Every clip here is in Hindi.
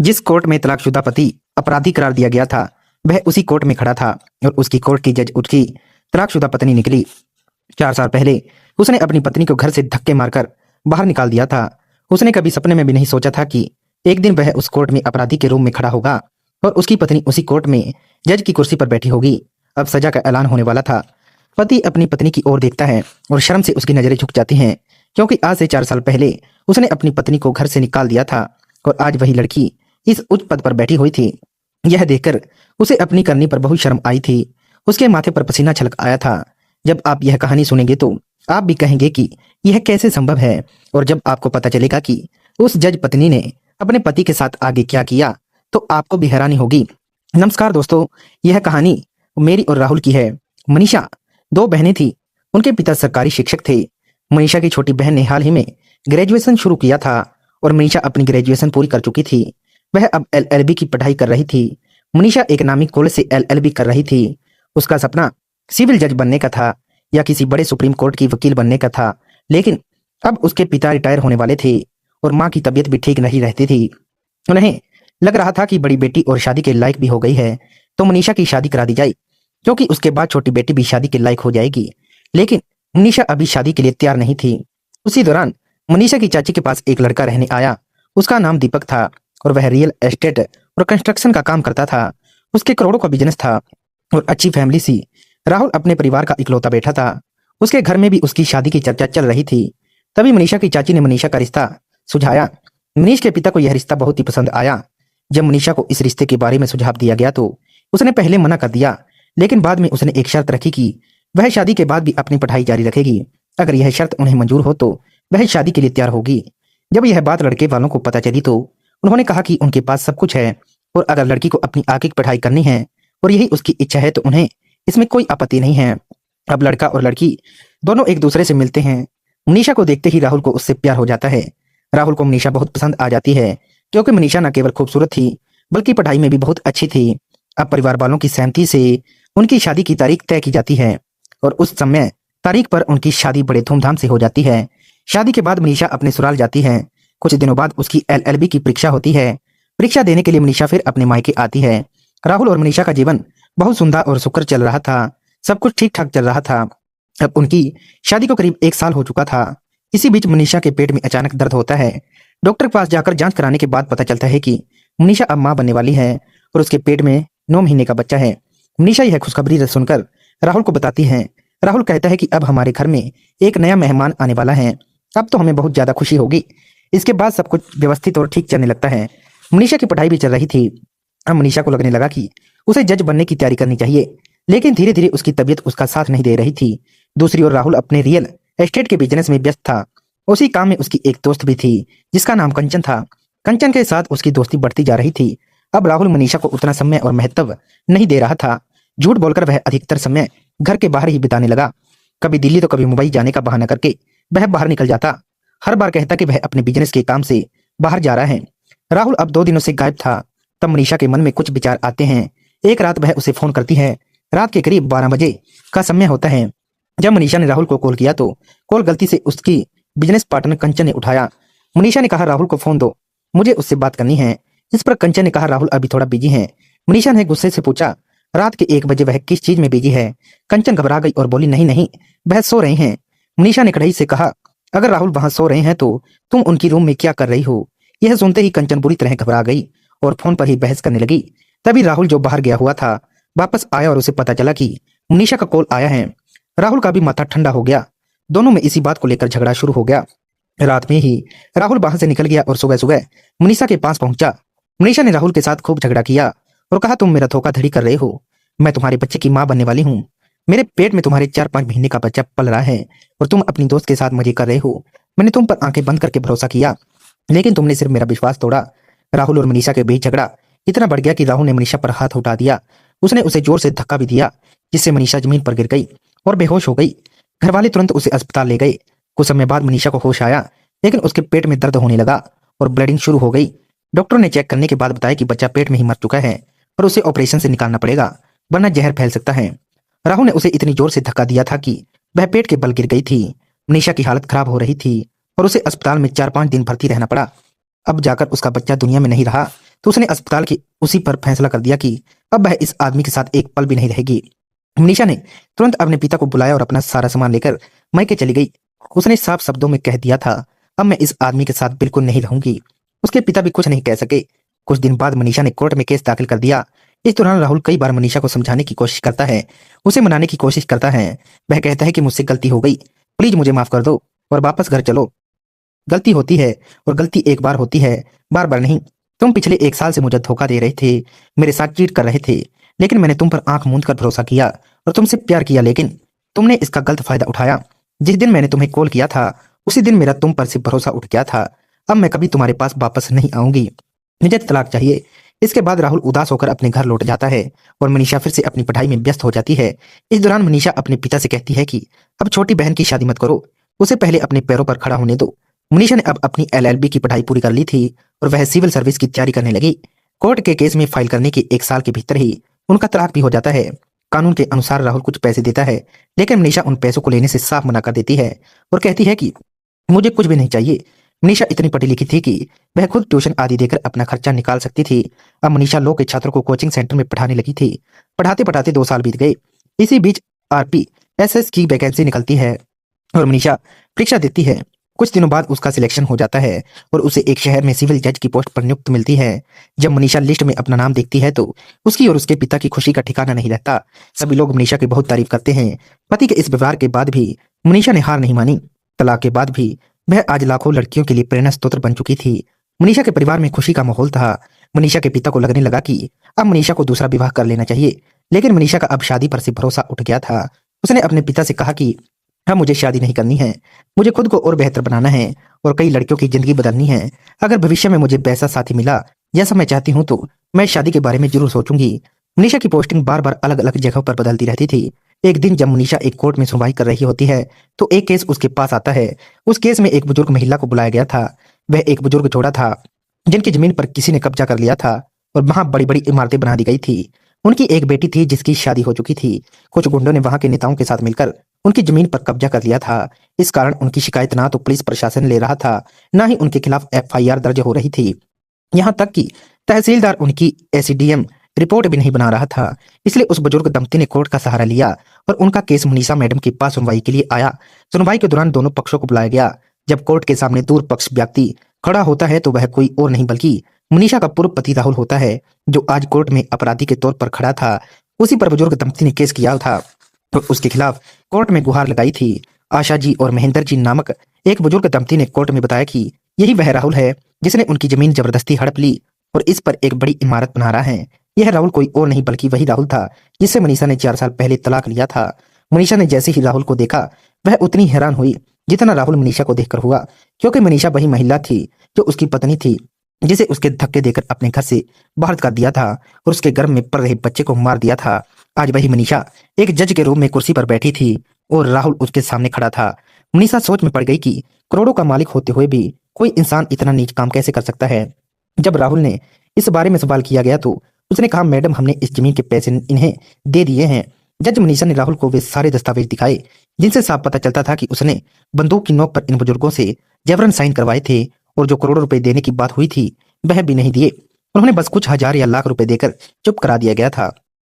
जिस कोर्ट में तलाकशुदा पति अपराधी करार दिया गया था, वह उसी कोर्ट में खड़ा था और उसकी कोर्ट की जज उसकी तलाकशुदा पत्नी निकली। 4 साल पहले उसने अपनी पत्नी को घर से धक्के मारकर बाहर निकाल दिया था। उसने कभी सपने में भी नहीं सोचा था कि एक दिन वह उस कोर्ट में अपराधी के रूप में खड़ा होगा और उसकी पत्नी उसी कोर्ट में जज की कुर्सी पर बैठी होगी। अब सजा का ऐलान होने वाला था। पति अपनी पत्नी की ओर देखता है और शर्म से उसकी नजरें झुक जाती हैं, क्योंकि आज से 4 साल पहले उसने अपनी पत्नी को घर से निकाल दिया था और आज वही लड़की इस उच्च पद पर बैठी हुई थी। यह देखकर उसे अपनी करनी पर बहुत शर्म आई थी। उसके माथे पर पसीना छलक आया था। जब आप यह कहानी सुनेंगे तो आप भी कहेंगे कि यह कैसे संभव है, और जब आपको पता चलेगा कि उस जज पत्नी ने अपने पति के साथ आगे क्या किया तो आपको भी हैरानी होगी। नमस्कार दोस्तों, यह कहानी मेरी और राहुल की है। मनीषा 2 बहनें थी। उनके पिता सरकारी शिक्षक थे। मनीषा की छोटी बहन ने हाल ही में ग्रेजुएशन शुरू किया था और मनीषा अपनी ग्रेजुएशन पूरी कर चुकी थी। वह अब LLB की पढ़ाई कर रही थी। मनीषा एक नामी कॉलेज से LLB कर रही थी। उसका सपना सिविल जज बनने का था या किसी बड़े सुप्रीम कोर्ट की वकील बनने का था, लेकिन अब उसके पिता रिटायर होने वाले थे और माँ की तबीयत भी ठीक नहीं रहती थी। उन्हें लग रहा था कि बड़ी बेटी और शादी के लायक भी हो गई है तो मनीषा की शादी करा दी जाए, क्योंकि उसके बाद छोटी बेटी भी शादी के लायक हो जाएगी। लेकिन मनीषा अभी शादी के लिए तैयार नहीं थी। उसी दौरान मनीषा की चाची के पास एक लड़का रहने आया। उसका नाम दीपक था और वह रियल एस्टेट और कंस्ट्रक्शन का काम करता था। उसके करोड़ों का बिजनेस था और अच्छी फैमिली सी। राहुल अपने परिवार का इकलौता बेटा था। उसके घर में भी उसकी शादी की चर्चा चल रही थी। तभी मनीषा की चाची ने मनीषा का रिश्ता सुझाया। मनीष के पिता को यह रिश्ता बहुत ही पसंद आया। जब मनीषा को इस रिश्ते के बारे में सुझाव दिया गया तो उसने पहले मना कर दिया, लेकिन बाद में उसने एक शर्त रखी कि वह शादी के बाद भी अपनी पढ़ाई जारी रखेगी। अगर यह शर्त उन्हें मंजूर हो तो वह शादी के लिए तैयार होगी। जब यह बात लड़के वालों को पता चली तो उन्होंने कहा कि उनके पास सब कुछ है और अगर लड़की को अपनी आगे की पढ़ाई करनी है और यही उसकी इच्छा है तो उन्हें इसमें कोई आपत्ति नहीं है। अब लड़का और लड़की दोनों एक दूसरे से मिलते हैं। मनीषा को देखते ही राहुल को उससे प्यार हो जाता है। राहुल को मनीषा बहुत पसंद आ जाती है, क्योंकि मनीषा न केवल खूबसूरत थी बल्कि पढ़ाई में भी बहुत अच्छी थी। अब परिवार वालों की सहमति से उनकी शादी की तारीख तय की जाती है और उस समय तारीख पर उनकी शादी बड़े धूमधाम से हो जाती है। शादी के बाद मनीषा अपने ससुराल जाती है। कुछ दिनों बाद उसकी LLB की परीक्षा होती है। परीक्षा देने के लिए मनीषा फिर अपने मायके आती है। राहुल और मनीषा का जीवन बहुत सुंदर और सुखकर चल रहा था। सब कुछ ठीक ठाक चल रहा था। अब उनकी शादी को करीब 1 साल हो चुका था। इसी बीच मनीषा के पेट में अचानक दर्द होता है। डॉक्टर के पास जाकर जांच कराने के बाद पता चलता है कि मनीषा अब मां बनने वाली है और उसके पेट में 9 महीने का बच्चा है। मनीषा यह खुशखबरी सुनकर राहुल को बताती है। राहुल कहता है कि अब हमारे घर में एक नया मेहमान आने वाला है। अब तो हमें बहुत ज्यादा खुशी होगी। इसके बाद सब कुछ व्यवस्थित और ठीक चलने लगता है। मनीषा की पढ़ाई भी चल रही थी। अब मनीषा को लगने लगा कि उसे जज बनने की तैयारी करनी चाहिए, लेकिन धीरे धीरे उसकी तबीयत उसका साथ नहीं दे रही थी। दूसरी ओर राहुल अपने रियल एस्टेट के बिजनेस में व्यस्त था। उसी काम में उसकी एक दोस्त भी थी जिसका नाम कंचन था। कंचन के साथ उसकी दोस्ती बढ़ती जा रही थी। अब राहुल मनीषा को उतना समय और महत्व नहीं दे रहा था। झूठ बोलकर वह अधिकतर समय घर के बाहर ही बिताने लगा। कभी दिल्ली तो कभी मुंबई जाने का बहाना करके वह बाहर निकल जाता। हर बार कहता कि वह अपने बिजनेस के काम से बाहर जा रहा है। राहुल अब 2 दिनों से गायब था। तब मनीषा के मन में कुछ विचार आते हैं। एक रात वह उसे फोन करती है। रात के करीब 12 बजे का समय होता है। जब मनीषा ने राहुल को कॉल किया तो कॉल गलती से उसकी बिजनेस पार्टनर कंचन ने उठाया। मनीषा ने कहा, राहुल को फोन दो, मुझे उससे बात करनी है। इस पर कंचन ने कहा, राहुल अभी थोड़ा बिजी है। मनीषा ने गुस्से से पूछा, रात के 1 बजे वह किस चीज में बिजी है? कंचन घबरा गई और बोली, नहीं नहीं, वह सो रहे हैं। मनीषा ने कड़ाई से कहा, अगर राहुल वहां सो रहे हैं तो तुम उनकी रूम में क्या कर रही हो? यह सुनते ही कंचन बुरी तरह घबरा गई और फोन पर ही बहस करने लगी। तभी राहुल जो बाहर गया हुआ था वापस आया और उसे पता चला कि मनीषा का कॉल आया है। राहुल का भी माथा ठंडा हो गया। दोनों में इसी बात को लेकर झगड़ा शुरू हो गया। रात में ही राहुल वहां से निकल गया और सुबह सुबह मनीषा के पास पहुंचा। मनीषा ने राहुल के साथ खूब झगड़ा किया और कहा, तुम मेरा धोखाधड़ी कर रहे हो। मैं तुम्हारे बच्चे की मां बनने वाली हूँ। मेरे पेट में तुम्हारे 4-5 महीने का बच्चा पल रहा है और तुम अपनी दोस्त के साथ मजे कर रहे हो। मैंने तुम पर आंखें बंद करके भरोसा किया, लेकिन तुमने सिर्फ मेरा विश्वास तोड़ा। राहुल और मनीषा के बीच झगड़ा इतना बढ़ गया कि राहुल ने मनीषा पर हाथ उठा दिया। उसने उसे जोर से धक्का भी दिया, जिससे मनीषा जमीन पर गिर गई और बेहोश हो गई। घर वाले तुरंत उसे अस्पताल ले गए। कुछ समय बाद मनीषा को होश आया, लेकिन उसके पेट में दर्द होने लगा और ब्लीडिंग शुरू हो गई। डॉक्टर ने चेक करने के बाद बताया कि बच्चा पेट में ही मर चुका है और उसे ऑपरेशन से निकालना पड़ेगा, वरना जहर फैल सकता है। राहुल ने उसे इतनी जोर से धक्का दिया था कि वह पेट के बल गिर गई थी। मनीषा की हालत खराब हो रही थी और उसे अस्पताल में 4-5 दिन भर्ती रहना पड़ा। अब जाकर उसका बच्चा दुनिया में नहीं रहा तो उसने अस्पताल की उसी पर फैसला कर दिया कि अब वह इस आदमी के साथ एक पल भी नहीं रहेगी। मनीषा ने तुरंत अपने पिता को बुलाया और अपना सारा सामान लेकर मायके चली गई। उसने साफ शब्दों में कह दिया था, अब मैं इस आदमी के साथ बिल्कुल नहीं रहूंगी। उसके पिता भी कुछ नहीं कह सके। कुछ दिन बाद मनीषा ने कोर्ट में केस दाखिल कर दिया। इस दौरान राहुल कई बार मनीषा को समझाने की कोशिश करता है, उसे मनाने की कोशिश करता है। वह कहता है कि मुझसे गलती हो गई, प्लीज मुझे माफ कर दो और वापस घर चलो। गलती होती है और गलती एक बार होती है, बार बार नहीं। तुम पिछले 1 साल से मुझे धोखा दे रहे थे, मेरे साथ चीट कर रहे थे, लेकिन मैंने तुम पर आंख मूंद कर भरोसा किया और तुमसे प्यार किया, लेकिन तुमने इसका गलत फायदा उठाया। जिस दिन मैंने तुम्हें कॉल किया था उसी दिन मेरा तुम पर से भरोसा उठ गया था। अब मैं कभी तुम्हारे पास वापस नहीं आऊंगी, मुझे तलाक चाहिए। इसके बाद राहुल उदास होकर अपने घर लौट जाता है और मनीषा फिर से अपनी पढ़ाई में व्यस्त हो जाती है। इस दौरान मनीषा अपने पिता से कहती है कि अब छोटी बहन की शादी मत करो, उसे पहले अपने पैरों पर खड़ा होने दो। मनीषा ने अब अपनी एलएलबी की पढ़ाई पूरी कर ली थी और वह सिविल सर्विस की तैयारी करने लगी। कोर्ट के केस में फाइल करने के 1 साल के भीतर ही उनका तलाक भी हो जाता है। कानून के अनुसार राहुल कुछ पैसे देता है, लेकिन मनीषा उन पैसों को लेने से साफ मना कर देती है और कहती है कि मुझे कुछ भी नहीं चाहिए। मनीषा इतनी पढ़ी लिखी थी कि वह खुद ट्यूशन आदि देकर अपना खर्चा निकाल सकती थी। अब मनीषा लॉ के छात्रों को कोचिंग सेंटर में पढ़ाने लगी थी। पढ़ाते पढ़ाते 2 साल बीत गए। इसी बीच आरपीएसएस की वैकेंसी निकलती है और मनीषा परीक्षा देती है। कुछ दिनों बाद उसका सिलेक्शन हो जाता है और उसे एक शहर में सिविल जज की पोस्ट पर नियुक्त मिलती है। जब मनीषा लिस्ट में अपना नाम देखती है तो उसकी और उसके पिता की खुशी का ठिकाना नहीं रहता। सभी लोग मनीषा की बहुत तारीफ करते हैं। पति के इस व्यवहार के बाद भी मनीषा ने हार नहीं मानी। तलाक के बाद भी वह आज लाखों लड़कियों के लिए प्रेरणा स्रोत बन चुकी थी। मनीषा के परिवार में खुशी का माहौल था। मनीषा के पिता को लगने लगा कि अब मनीषा को दूसरा विवाह कर लेना चाहिए, लेकिन मनीषा का अब शादी पर से भरोसा उठ गया था। उसने अपने पिता से कहा कि अब मुझे शादी नहीं करनी है, मुझे खुद को और बेहतर बनाना है और कई लड़कियों की जिंदगी बदलनी है। अगर भविष्य में मुझे वैसा साथी मिला जैसा मैं चाहती हूँ तो मैं शादी के बारे में जरूर सोचूंगी। मनीषा की पोस्टिंग बार बार अलग अलग जगहों पर बदलती रहती थी। एक दिन जब मनीषा एक कोर्ट में सुनवाई कर रही होती है तो एक केस उसके पास आता है। उस केस में एक बुजुर्ग महिला को बुलाया गया था। वह एक बुजुर्ग जोड़ा था जिनकी जमीन पर किसी ने कब्जा कर लिया था और वहां बड़ी बड़ी इमारतें बना दी गई थी। उनकी एक बेटी थी जिसकी शादी हो चुकी थी। कुछ गुंडों ने वहां के नेताओं के साथ मिलकर उनकी जमीन पर कब्जा कर लिया था। इस कारण उनकी शिकायत ना तो पुलिस प्रशासन ले रहा था, ना ही उनके खिलाफ एफआईआर दर्ज हो रही थी। यहाँ तक कि तहसीलदार उनकी एसीडीएम रिपोर्ट भी नहीं बना रहा था। इसलिए उस बुजुर्ग दंपति ने कोर्ट का सहारा लिया और उनका केस मनीषा मैडम के पास सुनवाई के लिए आया। सुनवाई के दौरान दोनों पक्षों को बुलाया गया। जब कोर्ट के सामने दूर पक्ष व्यक्ति खड़ा होता है तो वह कोई और नहीं बल्कि मनीषा का पूर्व पति राहुल होता है, जो आज कोर्ट में अपराधी के तौर पर खड़ा था। उसी पर बुजुर्ग दंपति ने केस किया था और उसके खिलाफ कोर्ट में गुहार लगाई थी। आशा जी और महेंद्र जी नामक एक बुजुर्ग दंपति ने कोर्ट में बताया कि यही वह राहुल है जिसने उनकी जमीन जबरदस्ती हड़प ली और इस पर एक बड़ी इमारत बना रहा है। यह राहुल कोई और नहीं बल्कि वही राहुल था जिससे मनीषा ने 4 साल पहले तलाक लिया था। मनीषा ने जैसे ही राहुल को देखा वह उतनी हैरान हुई जितना राहुल मनीषा को देखकर हुआ, क्योंकि मनीषा वही महिला थी जो उसकी पत्नी थी, जिसे उसके धक्के देकर अपने घर से बाहर कर दिया था और उसके गर्भ में पल रहे बच्चे को मार दिया था। आज वही मनीषा एक जज के रूप में कुर्सी पर बैठी थी और राहुल उसके सामने खड़ा था। मनीषा सोच में पड़ गई कि करोड़ों का मालिक होते हुए भी कोई इंसान इतना नीच काम कैसे कर सकता है। जब राहुल ने इस बारे में सवाल किया गया तो उसने कहा, मैडम हमने इस जमीन के पैसे इन्हें दे दिए हैं। जज मनीषा ने राहुल को वे सारे दस्तावेज दिखाए जिनसे साफ पता चलता था कि उसने बंदूक की नोक पर इन बुजुर्गों से जबरन साइन करवाए थे और जो करोड़ों रुपए देने की बात हुई थी वह भी नहीं दिए। उन्होंने बस कुछ हजार या लाख रुपए देकर चुप करा दिया गया था।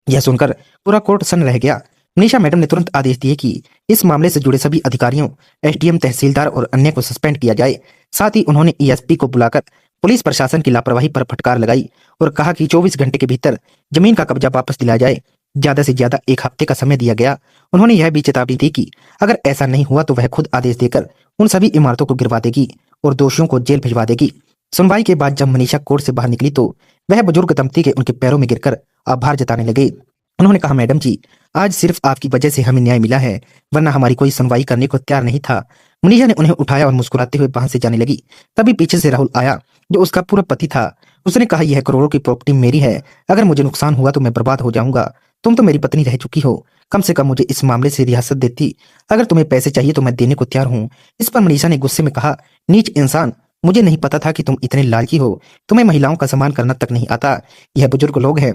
यह सुनकर पूरा कोर्ट सन्न रह गया। मनीषा मैडम ने तुरंत आदेश दिए कि इस मामले से जुड़े सभी अधिकारियों, एसडीएम, तहसीलदार और अन्य को सस्पेंड किया जाए। साथ ही उन्होंने ईएसपी को बुलाकर पुलिस प्रशासन की लापरवाही पर फटकार लगाई और कहा कि 24 घंटे के भीतर जमीन का कब्जा वापस दिलाया जाए। ज्यादा से ज्यादा 1 हफ्ते का समय दिया गया। उन्होंने यह भी चेतावनी दी कि अगर ऐसा नहीं हुआ तो वह खुद आदेश देकर उन सभी इमारतों को गिरवा देगी और दोषियों को जेल भिजवा देगी। सुनवाई के बाद जब मनीषा कोर्ट से बाहर निकली तो वह बुजुर्ग दंपति के उनके पैरों में गिरकर आभार जताने लगे। उन्होंने कहा, मैडम जी आज सिर्फ आपकी वजह से हमें न्याय मिला है, वरना हमारी कोई सुनवाई करने को तैयार नहीं था। मनीषा ने उन्हें उठाया और मुस्कुराते हुए वहां से जाने लगी। तभी पीछे से राहुल आया जो उसका पूरा पति था। उसने कहा, यह करोड़ों की प्रॉपर्टी मेरी है, अगर मुझे नुकसान हुआ तो मैं बर्बाद हो जाऊंगा। तुम तो मेरी पत्नी रह चुकी हो, कम से कम मुझे इस मामले से रियासत देती। अगर तुम्हें पैसे चाहिए तो मैं देने को तैयार हूँ। इस पर मनीषा ने गुस्से में कहा, नीच इंसान, मुझे नहीं पता था कि तुम इतने लालची हो, तुम्हें महिलाओं का सम्मान करना तक नहीं आता। यह बुजुर्ग लोग हैं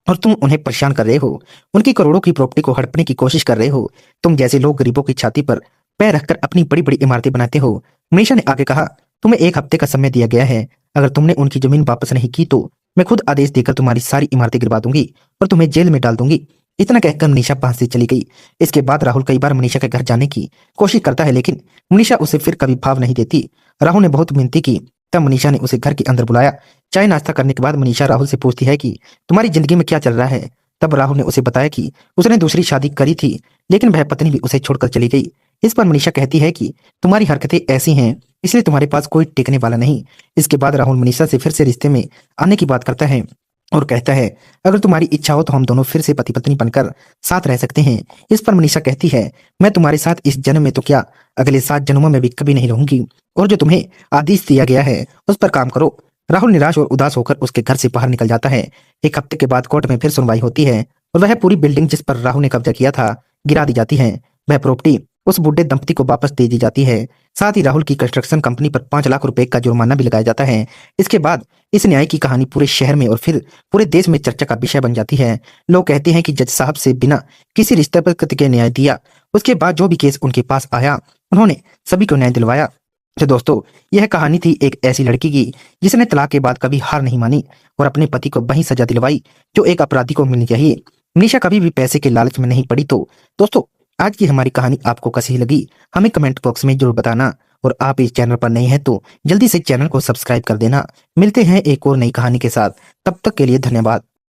और तुम उन्हें परेशान कर रहे हो, उनकी करोड़ों की प्रॉपर्टी को हड़पने की कोशिश कर रहे हो। तुम जैसे लोग गरीबों की छाती पर पैर रखकर अपनी बड़ी बड़ी इमारतें बनाते हो। मनीषा ने आगे कहा, तुम्हें 1 हफ्ते का समय दिया गया है, अगर तुमने उनकी जमीन वापस नहीं की तो मैं खुद आदेश देकर तुम्हारी सारी इमारतें गिरवा दूंगी और तुम्हें जेल में डाल दूंगी। इतना कहकर मनीषा वहां से चली गई। इसके बाद राहुल कई बार मनीषा के घर जाने की कोशिश करता है, लेकिन मनीषा उसे फिर कभी भाव नहीं देती। राहुल ने बहुत मिन्नती की, तब मनीषा ने उसे घर के अंदर बुलाया। चाय नाश्ता करने के बाद मनीषा राहुल से पूछती है कि तुम्हारी जिंदगी में क्या चल रहा है। तब राहुल ने उसे बताया कि उसने दूसरी शादी करी थी, लेकिन वह पत्नी भी उसे छोड़कर चली गई। इस पर मनीषा कहती है कि तुम्हारी हरकतें ऐसी हैं, इसलिए तुम्हारे पास कोई टिकने वाला नहीं। इसके बाद राहुल मनीषा से फिर से रिश्ते में आने की बात करता है और कहता है अगर तुम्हारी इच्छा हो तो हम दोनों फिर से पति पत्नी बनकर साथ रह सकते हैं। इस पर मनीषा कहती है मैं तुम्हारे साथ इस जन्म में तो क्या, अगले 7 जन्मों में भी कभी नहीं रहूंगी, और जो तुम्हें आदेश दिया गया है उस पर काम करो। राहुल निराश और उदास होकर उसके घर से बाहर निकल जाता है। एक हफ्ते के बाद कोर्ट में फिर सुनवाई होती है और वह पूरी बिल्डिंग जिस पर राहुल ने कब्जा किया था गिरा दी जाती है। वह प्रॉपर्टी उस बूढ़े दंपति को वापस दे दी जाती है। साथ ही राहुल की कंस्ट्रक्शन कंपनी पर 5 लाख रुपए का जुर्माना भी लगाया जाता है। इसके बाद इस न्याय की कहानी पूरे शहर में और फिर पूरे देश में चर्चा का विषय बन जाती है। लोग कहते हैं कि जज साहब से बिना किसी रिश्ते पर के न्याय दिया। उसके बाद जो भी केस उनके पास आया उन्होंने सभी को न्याय दिलवाया। तो दोस्तों, यह कहानी थी एक ऐसी लड़की की जिसने तलाक के बाद कभी हार नहीं मानी और अपने पति को वही सजा दिलवाई जो एक अपराधी को मिलनी चाहिए। मनीषा कभी भी पैसे के लालच में नहीं पड़ी। तो दोस्तों, आज की हमारी कहानी आपको कैसी लगी हमें कमेंट बॉक्स में जरूर बताना, और आप इस चैनल पर नए हैं तो जल्दी से चैनल को सब्सक्राइब कर देना। मिलते हैं एक और नई कहानी के साथ, तब तक के लिए धन्यवाद।